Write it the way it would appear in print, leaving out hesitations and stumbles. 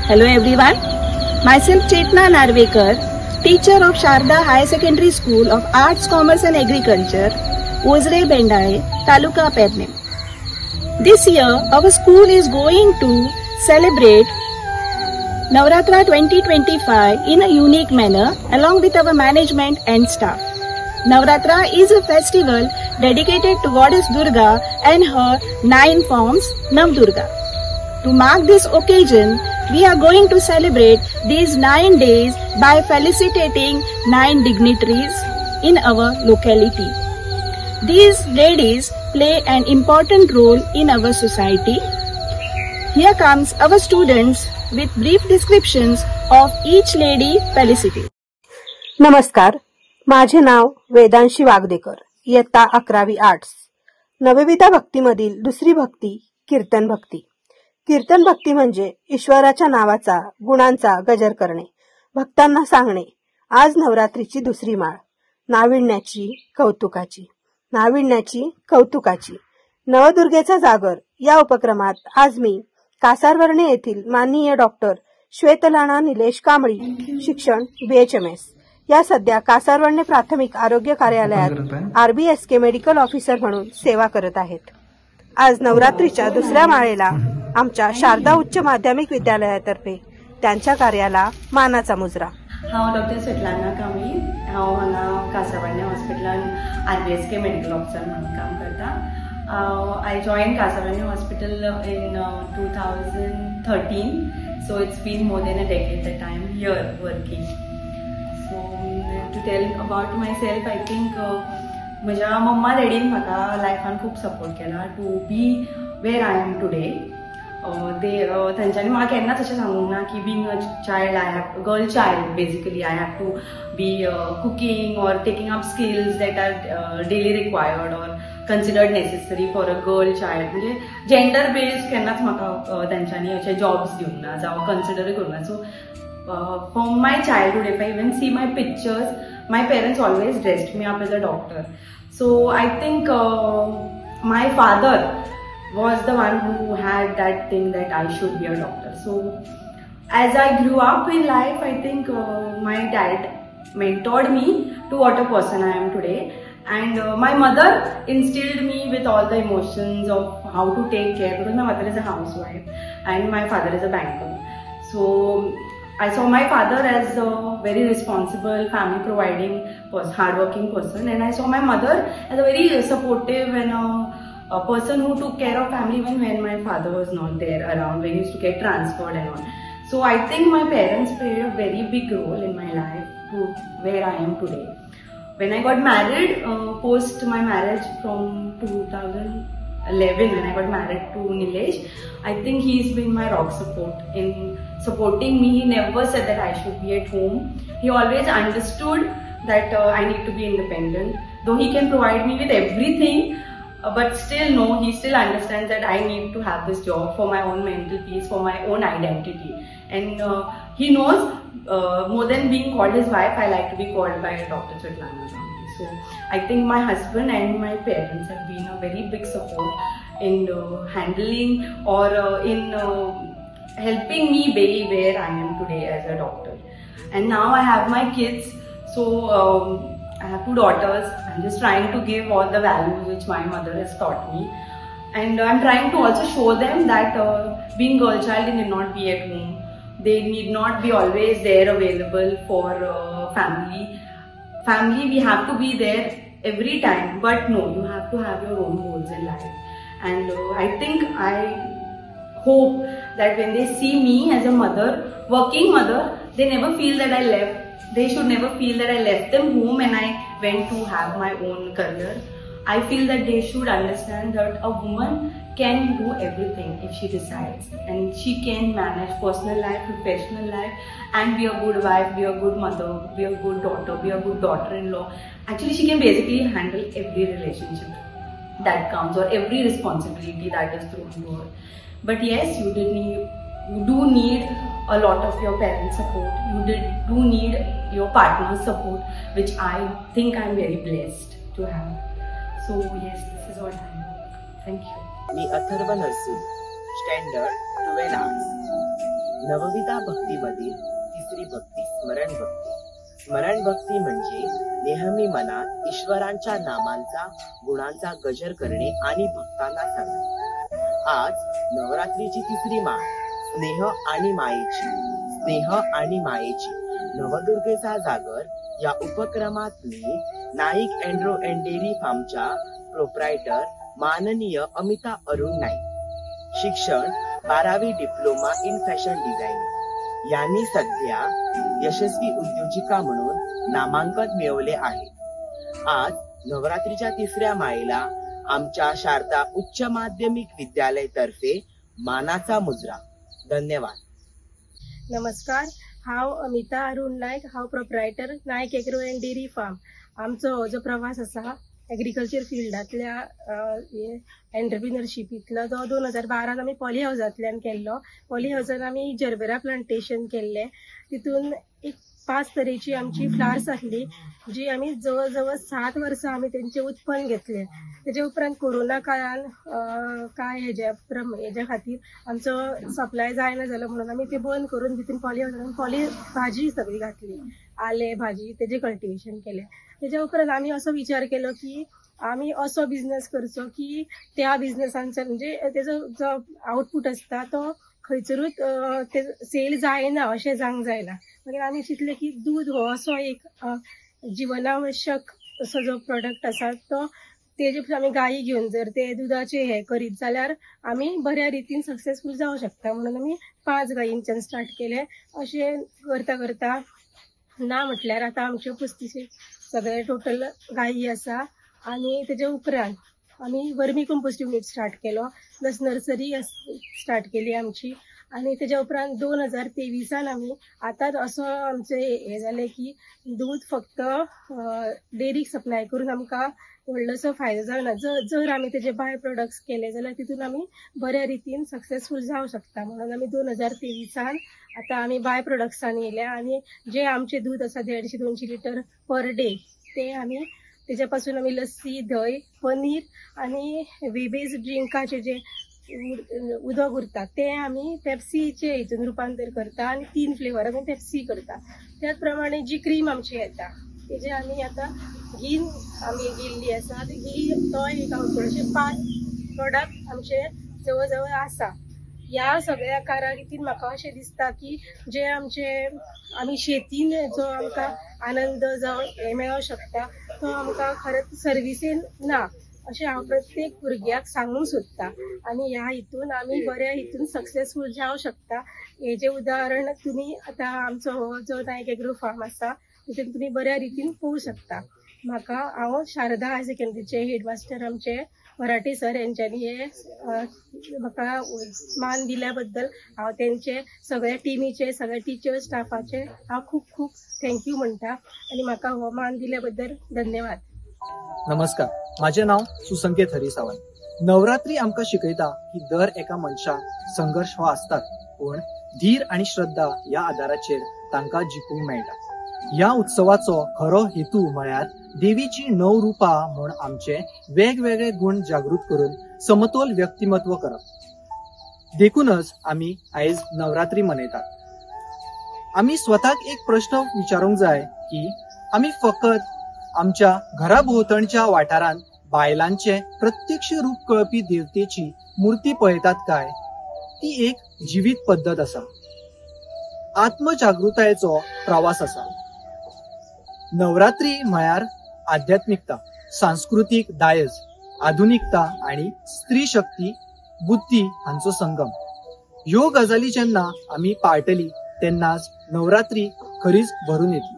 Hello everyone. Myself Chetna Narvekar, teacher of Sharda Higher Secondary School of Arts, Commerce and Agriculture, Ozre Bendale, Taluka Pernem. This year our school is going to celebrate Navratra 2025 in a unique manner along with our management and staff. Navratra is a festival dedicated to Goddess Durga and her 9 forms Navdurga. To mark this occasion, we are going to celebrate these 9 days by felicitating 9 dignitaries in our locality. These ladies play an important role in our society. Here comes our students with brief descriptions of each lady felicitate. नमस्कार, माझे नाव वेदांशी वागदेकर, इयत्ता 11वी arts. नवविधा भक्तीमधील दुसरी भक्ती कीर्तन भक्ती. कीर्तन भक्ती म्हणजे ईश्वराच्या नावाचा, गुणांचा गजर करणे, भक्तांना सांगणे, आज नवरात्रीची दुसरी माळ, नाविन्याची कौतुकाची, नाविन्याची कौतुकाची, नवदुर्गेचा जागर या उपक्रमात आज मी कासारवर्णे येथील माननीय डॉक्टर श्वेतलाना निलेश कांबळी, शिक्षण BHMS या सध्या कासारवर्णे प्राथमिक आरोग्य कार्यालयात RBSK मेडिकल ऑफिसर म्हणून सेवा करत आहेत. आज नवरात्रीच्या दुसऱ्या माळेला आमच्या शारदा उच्च माध्यमिक विद्यालयातर्फे त्यांच्या कार्याला मानाचा मुजरा. हांव डॉक्टर स्वेतलाना कांबळी, हांव हांगा कासारवर्णे हॉस्पिटलांत RBSK मेडिकल ऑफिसर म्हणून काम करता. I joined Kasavarne Hospital in 2013, so it's been more than a decade that I'm here working. So to tell about myself, I think म्हज्या मम्मा डॅडीन म्हाका लायफान खूब सपोर्ट केला to be where I am today. तांच्यांनी म्हाका केन्नाच अशें सांगूंक ना की being a child I have girl child basically I have to be cooking or taking up skills that are daily required or considered necessary for a girl child. म्हणजे gender based केन्नाच म्हाका तांच्यांनी अशे जॉब्स दिवंक ना जावं कन्सिडरूय करूंक ना. So from my childhood if I even see my pictures, my parents always dressed me up as a doctor. So I think my father was the one who had that thing that I should be a doctor. So as I grew up in life, I think my dad mentored me to what a person I am today. And my mother instilled me with all the emotions of how to take care, because my mother is a housewife and my father is a banker. So I saw my father as a very responsible, family providing, hardworking person, and I saw my mother as a very supportive and a person who took care of family even when my father was not there around, when he used to get transferred and all. So I think my parents played a very big role in my life to where I am today. When I got married, post my marriage from 2011, when I got married to Nilesh, I think he's been my rock support in supporting me. He never said that I should be at home. He always understood that I need to be independent. Though he can provide me with everything, but still no, he still understands that I need to have this job for my own mental peace, for my own identity. And he knows more than being called his wife, I like to be called by Dr. Svetlana. So I think my husband and my parents have been a very big support in handling or in helping me be where I am today as a doctor. And now I have my kids, so I have 2 daughters. I'm just trying to give all the values which my mother has taught me, and I'm trying to also show them that being girl child need not be at home. They need not be always there available for family. Family, we have to be there every time, but no, you have to have your own goals in life. And I think I hope that when they see me as a mother, working mother, they never feel that I left. They should never feel that I left them home and I went to have my own career. I feel that they should understand that a woman can do everything if she decides, and she can manage personal life, professional life, and be a good wife, be a good mother, be a good daughter, be a good daughter-in-law. Actually, she can basically handle every relationship that comes or every responsibility that is thrown to her. But yes, you do need a lot of your parents' support. You do need your partner's support, which I think I'm very blessed to have. So yes, this is what I am. Thank you. मी Atharva Narsi, standard 12 arts. नवविधा भक्तीमधील तिसरी भक्ती स्मरण भक्ती. स्मरण भक्ती म्हणजे नेहमी मनात ईश्वरांच्या नामांचा गुणांचा गजर करणे आणि भक्तांना सांगणे. आज नवरात्रीची तिसरी माळ स्नेह आणि मायेची. स्नेह आणि मायेची नवदुर्गेचा जागर या उपक्रमात मी नाईक अँड्रो अँड डेअरी फार्मच्या प्रोप्रायटर माननीय अमिता अरुण नाईक, शिक्षण 12वी डिप्लोमा इन फॅशन डिझायनिंग यांनी सध्या यशस्वी उद्योजिका म्हणून नामांकन मिळवले आहे. आज नवरात्रीच्या तिसऱ्या माळेला आमच्या शारदा उच्च माध्यमिक विद्यालय तर्फे मानाचा मुजरा. धन्यवाद. नमस्कार, हांव अमिता अरुण नायक. हांव proprietor Nayak agro and dairy farm. आमचो जो प्रवास आसा एग्रीकल्चर फिल्डांतल्या एंटरप्रिनरशिपींतलो जो 2012 आमी पॉली हावजांतल्यान केल्लो. पॉली हावजान आमी जरबेरा प्लांटेशन केल्लें. तितून एक 5 तरेची आमची फ्लावर्स आसली जी आमी जवळ जवळ 7 वर्सां आमी तेंचे उत्पन्न घेतलें. तेजे उपरांत कोरोना काळान काय हेज्या खातीर आमचो सप्लाय जायना जालो म्हणून आमी ते बंद करून तितून पॉली हावजान पॉली भाजी सगळी घातली. आले भाजी तेजे कल्टिवेशन केलें. तेज्या उपरांत आमी असो विचार केलो की आमी असो बिझनेस करचो की त्या बिझनेसांचो म्हणजे तेजो जो आउटपूट आसता तो खंयसरूच ते सेल जायना अशें जावंक जायना. मागीर आमी चिंतलें की दूद हो असो एक जिवनावश्यक असो जो प्रोडक्ट आसा तो तेजे आमी गायी घेवन जर ते दुधाचे हे करीत जाल्यार आमी बऱ्या रितीन सक्सेसफूल जावं शकता म्हणून आमी 5 गायींच्यान स्टार्ट केलें. अशें करता करता ना म्हटल्यार आतां आमच्यो 35 सगळे टोटल गायी आसा. आनी तेजे उपरांत आमी वर्मी कंपोस्ट युनिट स्टार्ट केलो, प्लस नर्सरी स्टार्ट केली आमची. आनी तेज्या उपरांत 2023 आमी आतांच असो आमचें हें जालें की दूद फक्त डेअरीक सप्लाय करून आमकां व्हडलोसो फायदो जावना. जर आमी तेजे बाय प्रोडक्ट्स केले जाल्यार तितून आमी बऱ्या रितीन सक्सेसफूल जावं शकता म्हणून आमी 2023 आतां आमी बाय प्रोडक्ट्सान येयल्या. आनी जे आमचें दूद आसा 150-200 लिटर पर डे ते आमी तेज्या पासून आमी लस्सी, दही, पनीर आनी वेबेज ड्रिंकाचे जे उदक उरता ते आमी पेप्सीचे हितून रुपांतर करता आनी 3 फ्लेवर आमी पेप्सी करता. त्याच प्रमाणे जी क्रीम आमची येता तेजे आमी आतां घी आमी गेल्ली आसा. घी तो एक अशे 5 प्रोडक्ट आमचे जवळ जवळ आसा. ह्या सगळ्या कारागिरीन म्हाका अशें दिसता की जे आमचे आमी शेतीन जो आमकां आनंद जावं हे मेळोंक शकता तो आमकां खरेंच सर्विसेन ना अशें हांव प्रत्येक भुरग्याक सांगूंक सोदता. आनी ह्या हितून आमी बऱ्या हितून सक्सेसफूल जावं शकता. हेजें उदाहरण तुमी आतां आमचो हो जो नायक एग्रो फार्म आसा तितून तुमी बऱ्या रितीन पळोवंक शकता. हांव शारदा हायर सेकंडरीचे हेडमास्टर आमचे मराठी सर यांच्यानी हे म्हाका मान दिल्या बद्दल हांव तेंचे सगळ्या टिमीचे सगळ्या टीचर स्टाफाचे हांव खूब खूब थँक्यू म्हणटा आनी म्हाका हो मान दिल्या बद्दल धन्यवाद. नमस्कार, माझे नाव सुसंकेत हरी सावंत. नवरात्री आमकां शिकयता की दर एका मनशाक संघर्ष हो आसतात, पण धीर आणि श्रद्धा या आदाराचेर तांकां जिखूंक मेळटा. ह्या उत्सवाचो खरो हेतू म्हळ्यार देवीची 9 रुपां म्हूण आमचे वेगवेगळे गुण जागृत करून समतोल व्यक्तिमत्व करप. देखूनच आमी आयज नवरात्री मनयतात. आमी स्वताक एक प्रश्न विचारूंक जाय की आमी फकत आमच्या घरा भोंवतणच्या वाठारांत बायलांचे प्रत्यक्ष रूप कळपी देवतेची मूर्ती पळयतात काय? ती एक जिवीत पद्धत आसा, आत्मजागृतायेचो प्रवास आसा. नवरात्री म्हळ्यार आध्यात्मिकता, सांस्कृतिक दायज, आधुनिकता आणि स्त्री शक्ती बुद्धी हांचो संगम. ह्यो गजाली जेन्ना आमी पाळटली तेन्नाच नवरात्री खरीच भरून येतली.